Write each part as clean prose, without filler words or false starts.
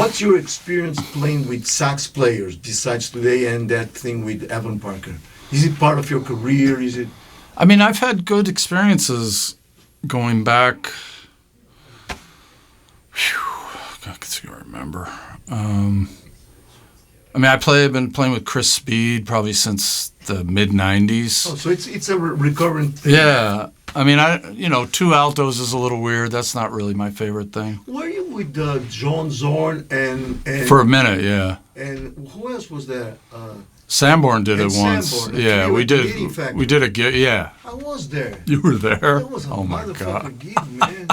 What's your experience playing with sax players besides today and that thing with Evan Parker? Is it part of your career? Is it? I mean, I've had good experiences going back. I can remember. I mean, I've been playing with Chris Speed probably since the mid-'90s. Oh, so it's a recurrent thing. Yeah. I mean, two altos is a little weird. That's not really my favorite thing. Were you with John Zorn and for a minute, yeah. And who else was there? Sanborn did it once. Sanborn, yeah, we did. We did a gig. Yeah. I was there. You were there? That was a oh my motherfucking God. gig, man.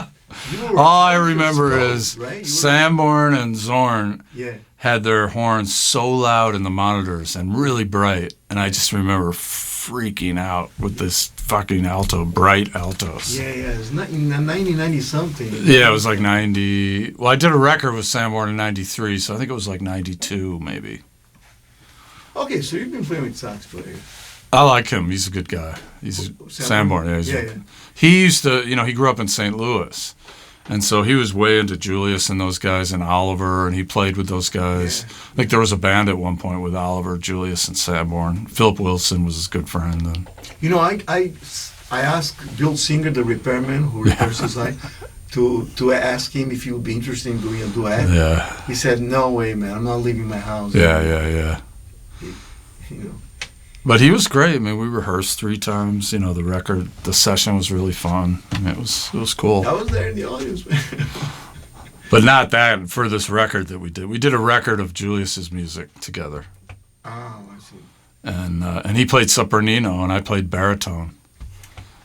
All I remember is right? Sanborn and Zorn Yeah. had their horns so loud in the monitors and really bright, and I just remember freaking out with this fucking alto, bright altos. Yeah, it's 90 something. Yeah, it was like 90. Well, I did a record with Sanborn in 93, so I think it was like 92 maybe. Okay, so you've been playing with sax players. I like him. He's a good guy. He's Sanborn. Yeah, He used to, he grew up in St. Louis. And so he was way into Julius and those guys and Oliver, and he played with those guys. Yeah. I think there was a band at one point with Oliver, Julius, and Sanborn. Philip Wilson was his good friend. And I asked Bill Singer, the repairman who repairs his light, to ask him if he would be interested in doing a duet. Yeah. He said, "No way, man. I'm not leaving my house." Yeah. But he was great. I mean, we rehearsed 3 times. The session was really fun. I mean, it was cool. I was there in the audience, man. But not that for this record that we did. We did a record of Julius's music together. Oh, I see. And he played sopranino and I played baritone.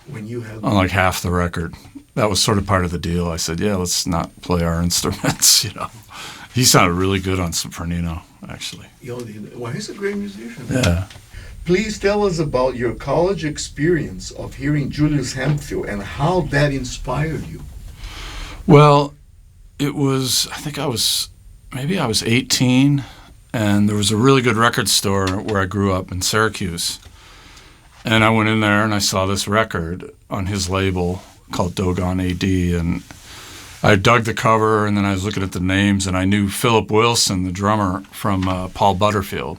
When you had on like half the record. That was sort of part of the deal. I said, yeah, let's not play our instruments. He sounded really good on sopranino, actually. Well, he's a great musician. Yeah. Please tell us about your college experience of hearing Julius Hemphill and how that inspired you. Well, it was, maybe I was 18, and there was a really good record store where I grew up in Syracuse. And I went in there and I saw this record on his label called Dogon AD, and I dug the cover, and then I was looking at the names, and I knew Philip Wilson, the drummer, from Paul Butterfield.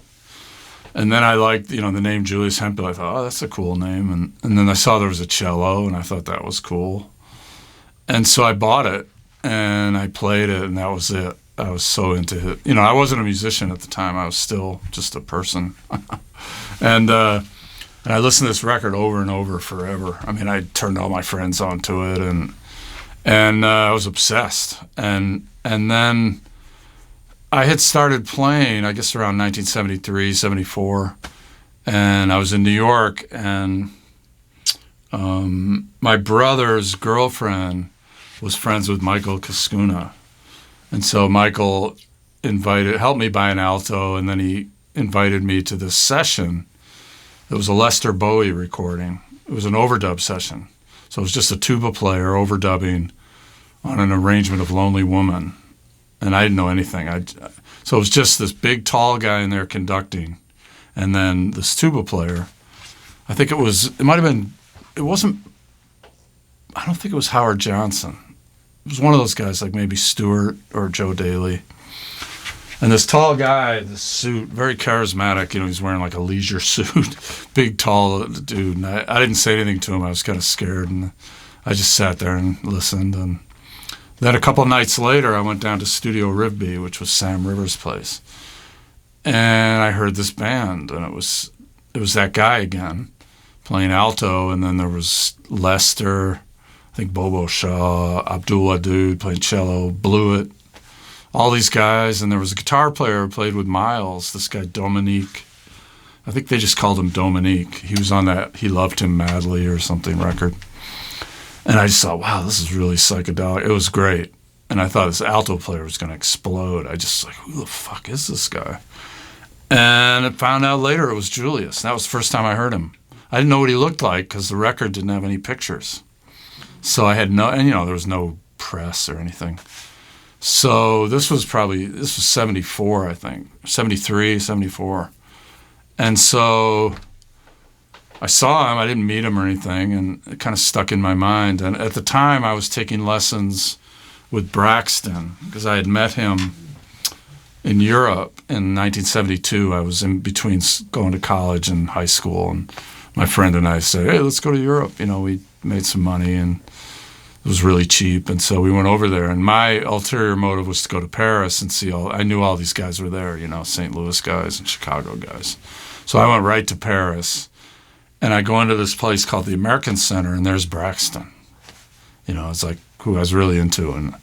And then I liked, the name Julius Hemphill. I thought, oh, that's a cool name. And then I saw there was a cello, and I thought that was cool. And so I bought it, and I played it, and that was it. I was so into it. I wasn't a musician at the time. I was still just a person. And I listened to this record over and over forever. I mean, I turned all my friends onto it, and I was obsessed. And then I had started playing, I guess, around 1973, 74, and I was in New York, and my brother's girlfriend was friends with Michael Cascuna. And so Michael helped me buy an alto, and then he invited me to this session. It was a Lester Bowie recording. It was an overdub session. So it was just a tuba player overdubbing on an arrangement of Lonely Woman. And I didn't know anything. So it was just this big, tall guy in there conducting, and then this tuba player. I think I don't think it was Howard Johnson. It was one of those guys, like maybe Stewart or Joe Daly. And this tall guy, this suit, very charismatic, he's wearing like a leisure suit, big, tall dude. And I didn't say anything to him. I was kind of scared, and I just sat there and listened. And then a couple of nights later, I went down to Studio Rivby, which was Sam Rivers' place. And I heard this band, and it was that guy again, playing alto, and then there was Lester, I think Bobo Shaw, Abdul Wadud playing cello, Blewett, all these guys, and there was a guitar player who played with Miles, this guy Dominique. I think they just called him Dominique. He was on that He Loved Him Madly or something record. And I just thought, wow, this is really psychedelic. It was great. And I thought this alto player was going to explode. I just who the fuck is this guy? And I found out later it was Julius. That was the first time I heard him. I didn't know what he looked like because the record didn't have any pictures. So I had there was no press or anything. So this was 74, I think, 73, 74. And so I saw him. I didn't meet him or anything, and it kind of stuck in my mind. And at the time, I was taking lessons with Braxton because I had met him in Europe in 1972. I was in between going to college and high school, and my friend and I said, hey, let's go to Europe. You know, we made some money, and it was really cheap, and so we went over there. And my ulterior motive was to go to Paris and see I knew all these guys were there, you know, St. Louis guys and Chicago guys. So I went right to Paris, and I go into this place called the American Center, and there's Braxton. You know, it's like who I was really into, and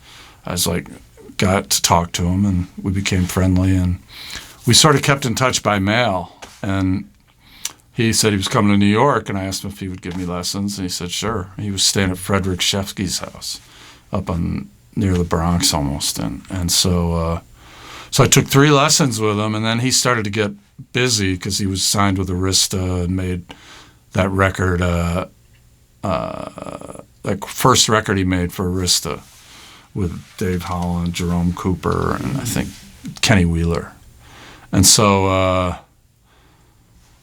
I was like, got to talk to him, and we became friendly, and we sort of kept in touch by mail. And he said he was coming to New York, and I asked him if he would give me lessons, and he said sure. He was staying at Frederick Shefsky's house up near the Bronx almost, and so I took 3 lessons with him, and then he started to get busy because he was signed with Arista and made that record, like first record he made for Arista with Dave Holland, Jerome Cooper, and I think Kenny Wheeler. And so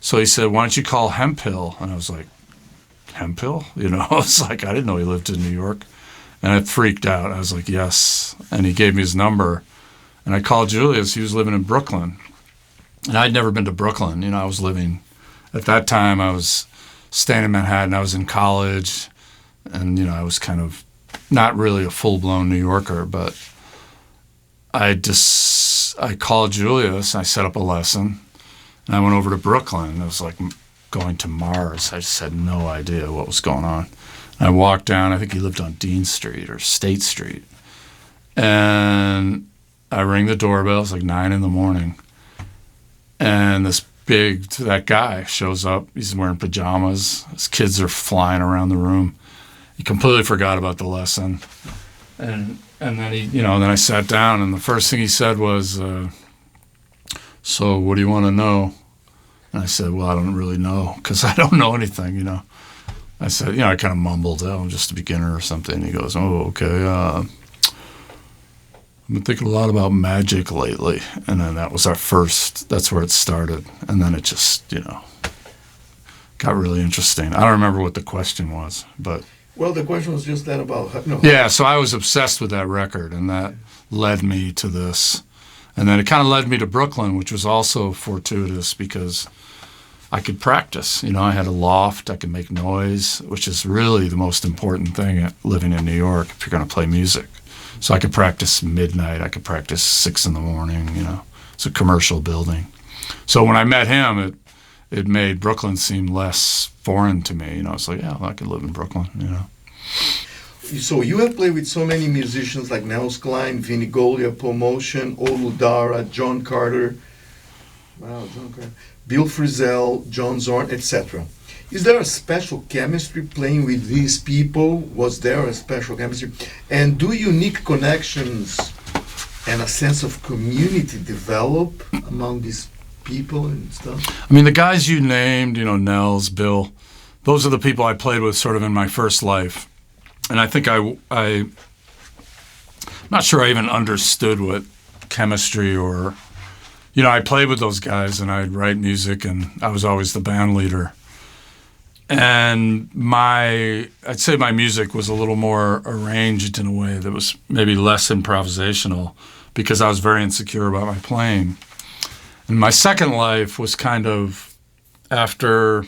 he said, why don't you call Hemphill? And I was like, Hemphill? You know, I was like, I didn't know he lived in New York. And I freaked out. I was like, yes. And he gave me his number. And I called Julius. He was living in Brooklyn. And I'd never been to Brooklyn. You know, I was living, at that time, I was staying in Manhattan. I was in college. And, you know, I was kind of not really a full-blown New Yorker, but I called Julius. I set up a lesson. And I went over to Brooklyn. It was like going to Mars. I just had no idea what was going on. And I walked down. I think he lived on Dean Street or State Street. And I ring the doorbell. It's like 9 in the morning. And that guy shows up. He's wearing pajamas. His kids are flying around the room. He completely forgot about the lesson. And then then I sat down, and the first thing he said was, so what do you want to know? And I said, well, I don't really know because I don't know anything, you know. I said, I kind of mumbled, oh, I'm just a beginner or something. And he goes, oh, okay. I've been thinking a lot about magic lately. And then that was that's where it started. And then it just, got really interesting. I don't remember what the question was, but. Well, the question was just that about. No. Yeah, so I was obsessed with that record, and that led me to this. And then it kind of led me to Brooklyn, which was also fortuitous because I could practice. I had a loft. I could make noise, which is really the most important thing at living in New York if you're going to play music. So I could practice midnight. I could practice 6 in the morning. It's a commercial building. So when I met him, it made Brooklyn seem less foreign to me. It's like, yeah, well, I could live in Brooklyn. So you have played with so many musicians like Nels Cline, Vinny Golia, Paul Motion, Olu Dara, John Carter, Bill Frisell, John Zorn, etc. Is there a special chemistry playing with these people? Was there a special chemistry? And do unique connections and a sense of community develop among these people and stuff? I mean, the guys you named, Nels, Bill, those are the people I played with sort of in my first life. And I think I'm not sure I even understood what chemistry or, I played with those guys and I'd write music and I was always the band leader. And I'd say my music was a little more arranged in a way that was maybe less improvisational because I was very insecure about my playing. And my second life was kind of after,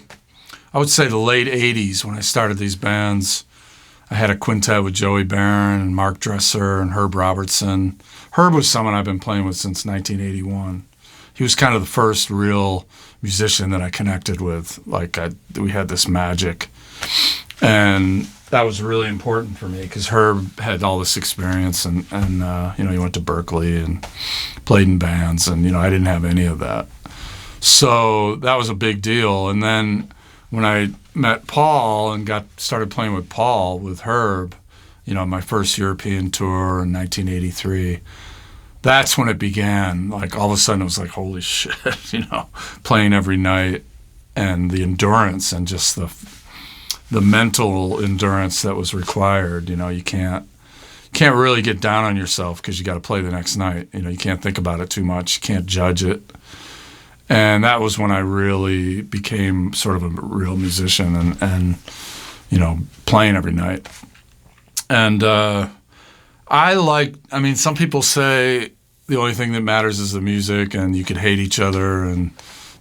I would say the late 80s when I started these bands. I had a quintet with Joey Berne and Mark Dresser and Herb Robertson. Herb was someone I've been playing with since 1981. He was kind of the first real musician that I connected with. We had this magic. And that was really important for me because Herb had all this experience and he went to Berkeley and played in bands and, I didn't have any of that. So that was a big deal. And then when I met Paul and started playing with Paul, with Herb, my first European tour in 1983, that's when it began. All of a sudden it was like, holy shit, playing every night and the endurance and just the mental endurance that was required. You can't really get down on yourself because you got to play the next night. You can't think about it too much. You can't judge it. And that was when I really became sort of a real musician and playing every night. And some people say the only thing that matters is the music, and you could hate each other and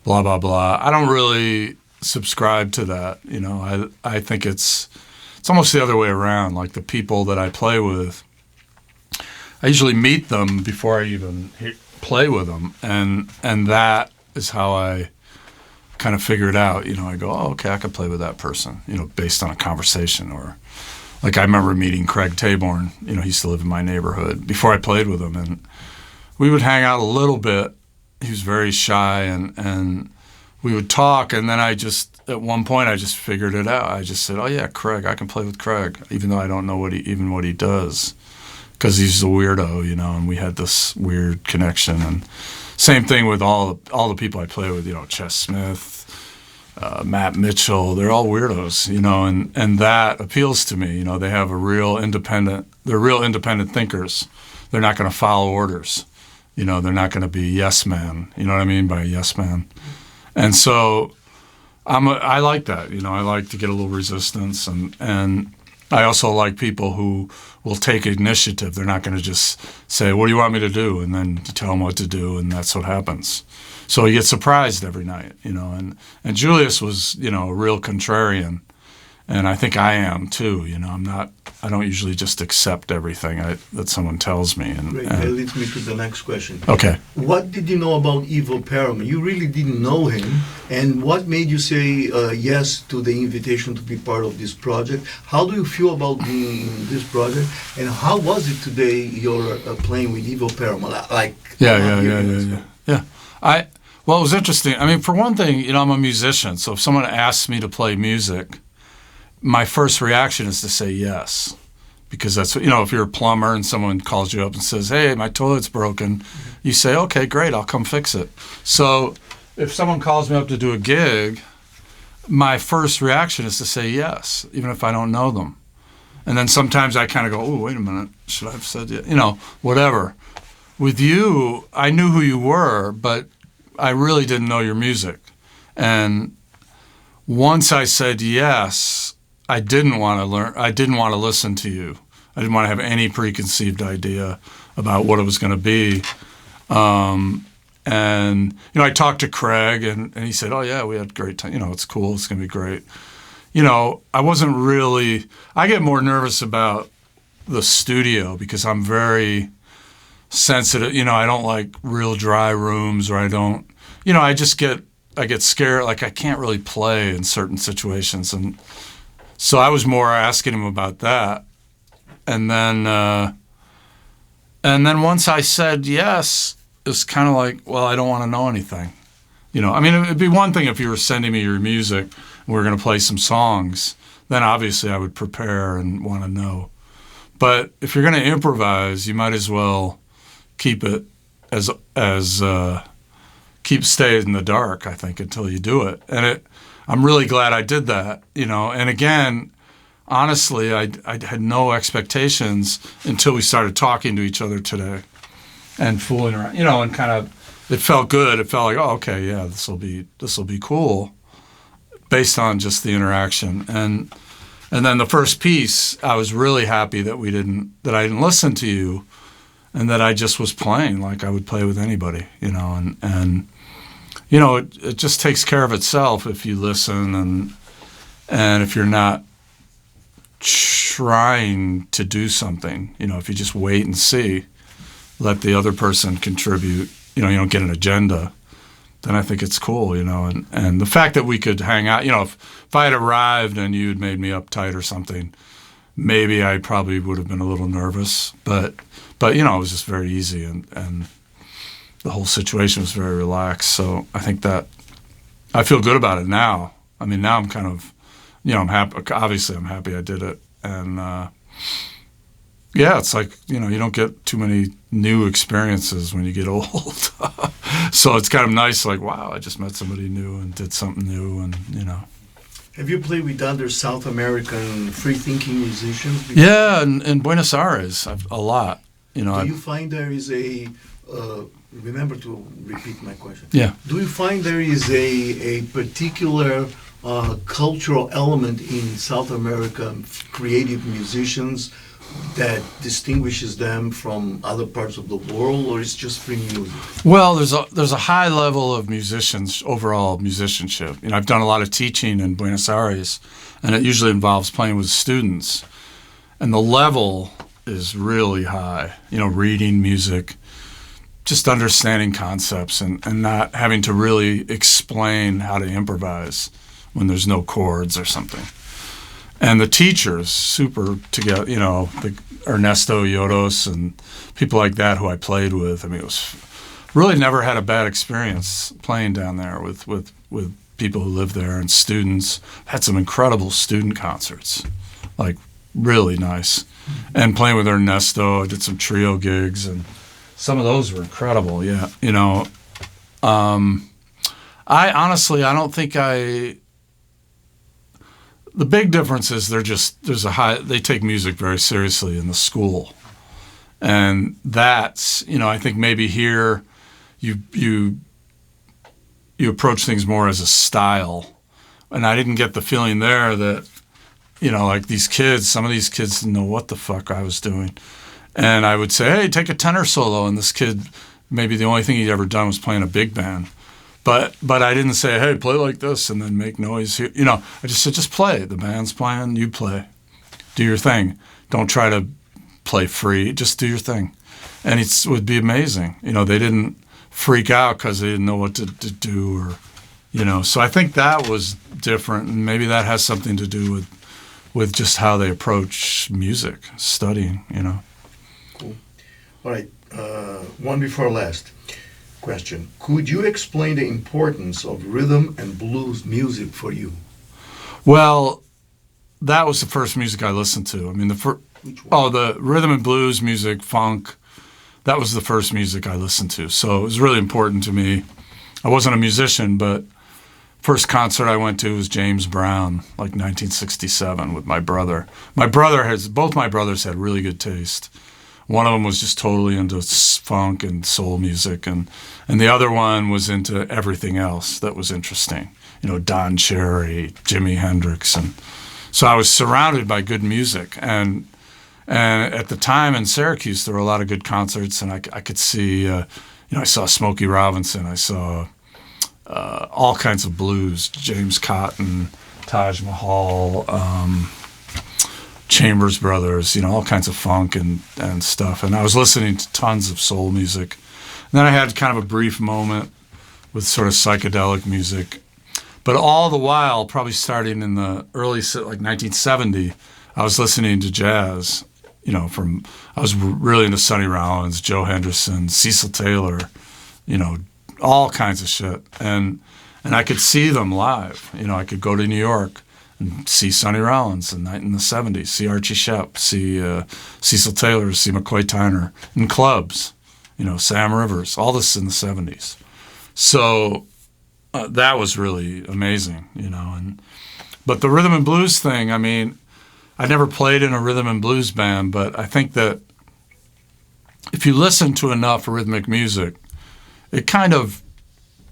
blah blah blah. I don't really subscribe to that. You know, I think it's almost the other way around. Like the people that I play with, I usually meet them before I even play with them, and that is how I kind of figure it out. You know, I go, oh, okay, I could play with that person, you know, based on a conversation. Or like I remember meeting Craig Taborn, you know, he used to live in my neighborhood before I played with him, and we would hang out a little bit. He was very shy, and we would talk, and then at one point I just figured it out. I just said, oh yeah, Craig, I can play with Craig, even though I don't know what he does, because he's a weirdo, you know, and we had this weird connection. And same thing with all the people I play with, you know, Chess Smith, Matt Mitchell, they're all weirdos, you know, and that appeals to me. You know, they're real independent thinkers. They're not going to follow orders. You know, they're not going to be yes man. You know what I mean by yes man? And so I like that. You know, I like to get a little resistance, and I also like people who will take initiative. They're not going to just say, what do you want me to do? And then you tell them what to do, and that's what happens. So you get surprised every night, you know. And Julius was, you know, a real contrarian, and I think I am too. You know, I don't usually just accept everything that someone tells me. Great. That leads me to the next question. Okay. What did you know about Ivo Perelman? You really didn't know him, and what made you say yes to the invitation to be part of this project? How do you feel about being in this project, and how was it today? You're playing with Ivo Perelman, like yeah. Well, it was interesting. I mean, for one thing, you know, I'm a musician, so if someone asks me to play music, my first reaction is to say yes, because that's what, you know, if you're a plumber and someone calls you up and says, hey, my toilet's broken, you say, okay, great, I'll come fix it. So if someone calls me up to do a gig, my first reaction is to say yes, even if I don't know them. And then sometimes I kind of go, oh, wait a minute, should I have said yes? You know, whatever. With you, I knew who you were, but I really didn't know your music. And once I said yes, I didn't want to learn. I didn't want to listen to you. I didn't want to have any preconceived idea about what it was going to be. And, you know, I talked to Craig, and he said, oh, yeah, we had a great time. You know, it's cool. It's going to be great. You know, I get more nervous about the studio because I'm very sensitive. You know, I don't like real dry rooms, or I get scared. Like, I can't really play in certain situations. And so I was more asking him about that. And then once I said yes, it's kind of like, well, I don't want to know anything. You know, I mean, it'd be one thing if you were sending me your music and we were going to play some songs. Then obviously I would prepare and want to know. But if you're going to improvise, you might as well keep it stay in the dark, I think, until you do it. And I'm really glad I did that, you know. And again, honestly, I had no expectations until we started talking to each other today and fooling around, you know, and kind of, it felt good. It felt like, oh, okay, yeah, this will be cool, based on just the interaction. And then the first piece, I was really happy that I didn't listen to you, and that I just was playing like I would play with anybody, you know. And you know, it just takes care of itself if you listen, and if you're not trying to do something, you know, if you just wait and see, let the other person contribute, you know, you don't get an agenda, then I think it's cool, you know. And the fact that we could hang out, you know, if I had arrived and you'd made me uptight or something, maybe I probably would have been a little nervous, but you know, it was just very easy, and the whole situation was very relaxed. So I think that I feel good about it now. I mean, now I'm kind of, you know, I'm happy. Obviously, I'm happy I did it, and yeah, it's like, you know, you don't get too many new experiences when you get old. So it's kind of nice, like, wow, I just met somebody new and did something new, and you know. Have you played with other South American free-thinking musicians before? Yeah, in Buenos Aires, a lot. You know. Do you find there is a remember to repeat my question. Yeah. Do you find there is a particular cultural element in South America, creative musicians that distinguishes them from other parts of the world, or it's just free music? Well, there's a high level of overall musicianship. I've done a lot of teaching in Buenos Aires, and it usually involves playing with students, and the level is really high. Reading music, just understanding concepts, and not having to really explain how to improvise when there's no chords or something. And the teachers, super together, the Ernesto Yodos and people like that who I played with. It was really never had a bad experience playing down there with people who live there and students. Had some incredible student concerts, like really nice. And playing with Ernesto, I did some trio gigs, and some of those were incredible. Yeah, I honestly, I don't think the big difference is they take music very seriously in the school. And that's, I think maybe here you approach things more as a style. And I didn't get the feeling there that, like some of these kids didn't know what the fuck I was doing. And I would say, hey, take a tenor solo. And this kid, maybe the only thing he'd ever done was playing a big band. But I didn't say, hey, play like this and then make noise here. I just said, just play. The band's playing, you play. Do your thing. Don't try to play free. Just do your thing. And it would be amazing. They didn't freak out because they didn't know what to do So I think that was different, and maybe that has something to do with just how they approach music, studying, Cool. All right. One before last. Question. Could you explain the importance of rhythm and blues music for you? Well, that was the first music I listened to. Which one? The rhythm and blues music, funk, that was the first music I listened to. So it was really important to me. I wasn't a musician, but first concert I went to was James Brown, like 1967, with my brother. Both my brothers had really good taste. One of them was just totally into funk and soul music, and the other one was into everything else that was interesting. Don Cherry, Jimi Hendrix, and so I was surrounded by good music. And at the time in Syracuse, there were a lot of good concerts, and I could see, I saw Smokey Robinson, I saw all kinds of blues, James Cotton, Taj Mahal, Chambers Brothers, all kinds of funk and stuff. And I was listening to tons of soul music. And then I had kind of a brief moment with sort of psychedelic music. But all the while, probably starting in the early, 1970, I was listening to jazz, I was really into Sonny Rollins, Joe Henderson, Cecil Taylor, all kinds of shit. And I could see them live. I could go to New York and see Sonny Rollins in the 70s, see Archie Shepp, see Cecil Taylor, see McCoy Tyner in clubs, Sam Rivers, all this in the 70s. So that was really amazing, But the rhythm and blues thing, I never played in a rhythm and blues band, but I think that if you listen to enough rhythmic music, it kind of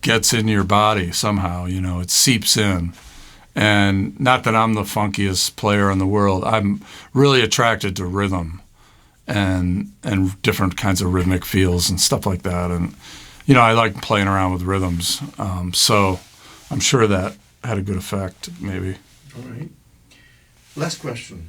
gets in your body somehow, it seeps in. And not that I'm the funkiest player in the world. I'm really attracted to rhythm and different kinds of rhythmic feels and stuff like that. And, I like playing around with rhythms. So I'm sure that had a good effect, maybe. All right. Last question.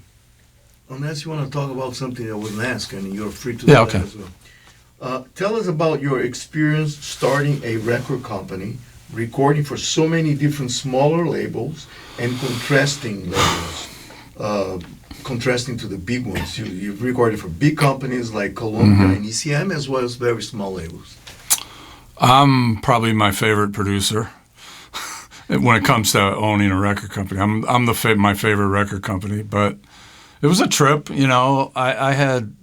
Unless you want to talk about something I wouldn't ask, and you're free to do that as well. Tell us about your experience starting a record company, recording for so many different smaller labels, and contrasting labels, contrasting to the big ones. You've recorded for big companies like Columbia and ECM, as well as very small labels. I'm probably my favorite producer when it comes to owning a record company. I'm my favorite record company, but it was a trip. I had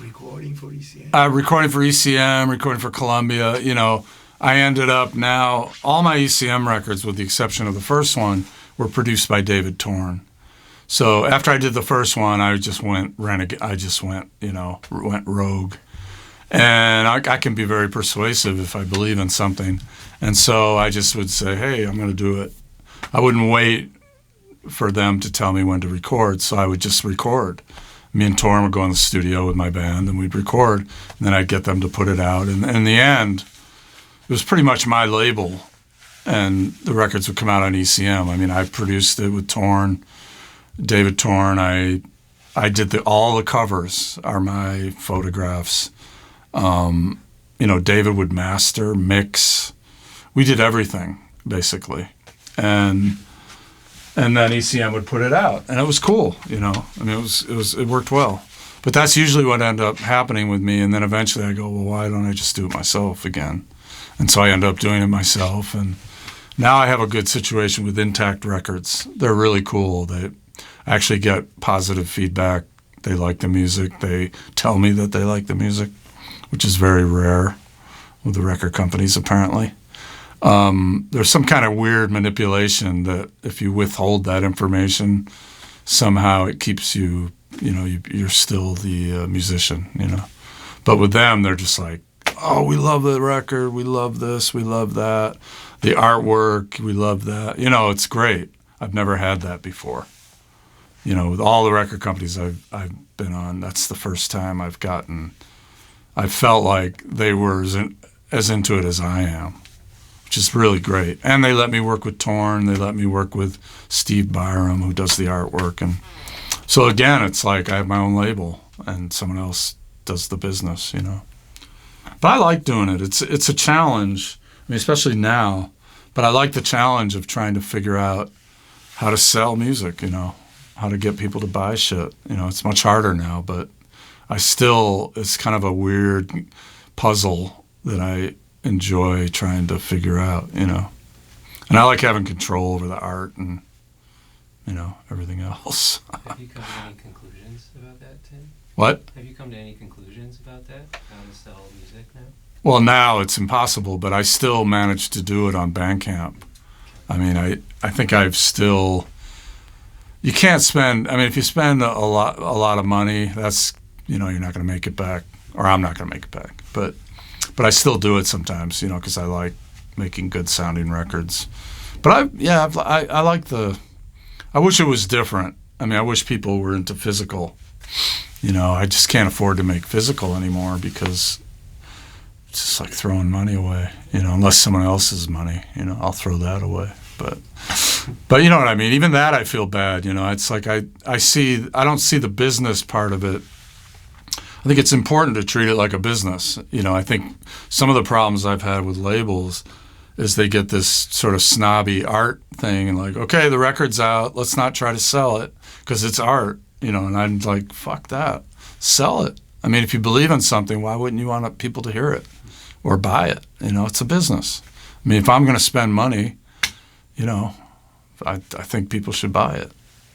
recording for ECM, recording for Columbia. I ended up now, all my ECM records, with the exception of the first one, were produced by David Torn. So after I did the first one, I just went renegade. I just went rogue. And I can be very persuasive if I believe in something. And so I just would say, hey, I'm going to do it. I wouldn't wait for them to tell me when to record, so I would just record me and Torm would go in the studio with my band and we'd record, and then I'd get them to put it out. And in the end, it was pretty much my label, and the records would come out on ECM. I mean, I produced it with Torn, David Torn. I did all the covers are my photographs. David would master, mix. We did everything, basically. And then ECM would put it out, and it was cool, I mean, it worked well. But that's usually what ended up happening with me, and then eventually I go, well, why don't I just do it myself again? And so I end up doing it myself, and now I have a good situation with Intact Records. They're really cool. They actually get positive feedback. They like the music. They tell me that they like the music, which is very rare with the record companies, apparently. There's some kind of weird manipulation that if you withhold that information, somehow it keeps you, you're still the musician, But with them, they're just like, oh, we love the record, we love this, we love that. The artwork, we love that. It's great. I've never had that before. With all the record companies I've been on, that's the first time I felt like they were as into it as I am, which is really great. And they let me work with Torn. They let me work with Steve Byram, who does the artwork. And so, again, it's like I have my own label, and someone else does the business, But I like doing it. It's a challenge, I mean, especially now. But I like the challenge of trying to figure out how to sell music, how to get people to buy shit. It's much harder now, but it's kind of a weird puzzle that I enjoy trying to figure out, And I like having control over the art and, everything else. Have you come to any conclusions about that, Tim? What? Have you come to any conclusions about that? How to sell music now? Well, now it's impossible, but I still manage to do it on Bandcamp. I mean, I think I've still... You can't spend... I mean, if you spend a lot of money, that's... you're not going to make it back, or I'm not going to make it back. But I still do it sometimes, because I like making good sounding records. But I like the... I wish it was different. I mean, I wish people were into physical. I just can't afford to make physical anymore because it's just like throwing money away. Unless someone else's money, I'll throw that away. But you know what I mean. Even that, I feel bad. It's like I don't see the business part of it. I think it's important to treat it like a business. I think some of the problems I've had with labels is they get this sort of snobby art thing and like, okay, the record's out, let's not try to sell it because it's art, and I'm like, fuck that, sell it. I mean, if you believe in something, why wouldn't you want people to hear it or buy it? It's a business. I mean, if I'm going to spend money, I think people should buy it.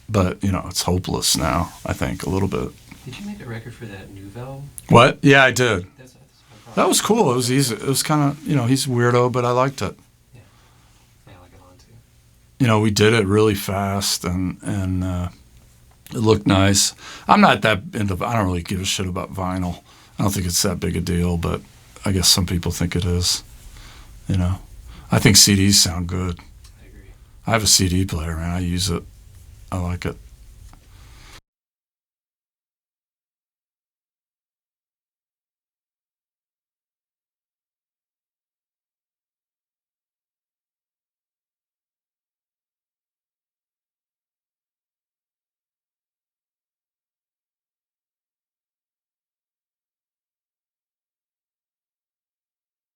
But, it's hopeless now, I think, a little bit. Did you make a record for that Nouvelle? What? Yeah, I did. That's That was cool. It was easy. It was kind of, he's a weirdo, but I liked it. Yeah, I like it a lot too. We did it really fast, and it looked nice. I'm not that into, I don't really give a shit about vinyl. I don't think it's that big a deal, but I guess some people think it is. I think CDs sound good. I agree. I have a CD player, man. I use it. I like it.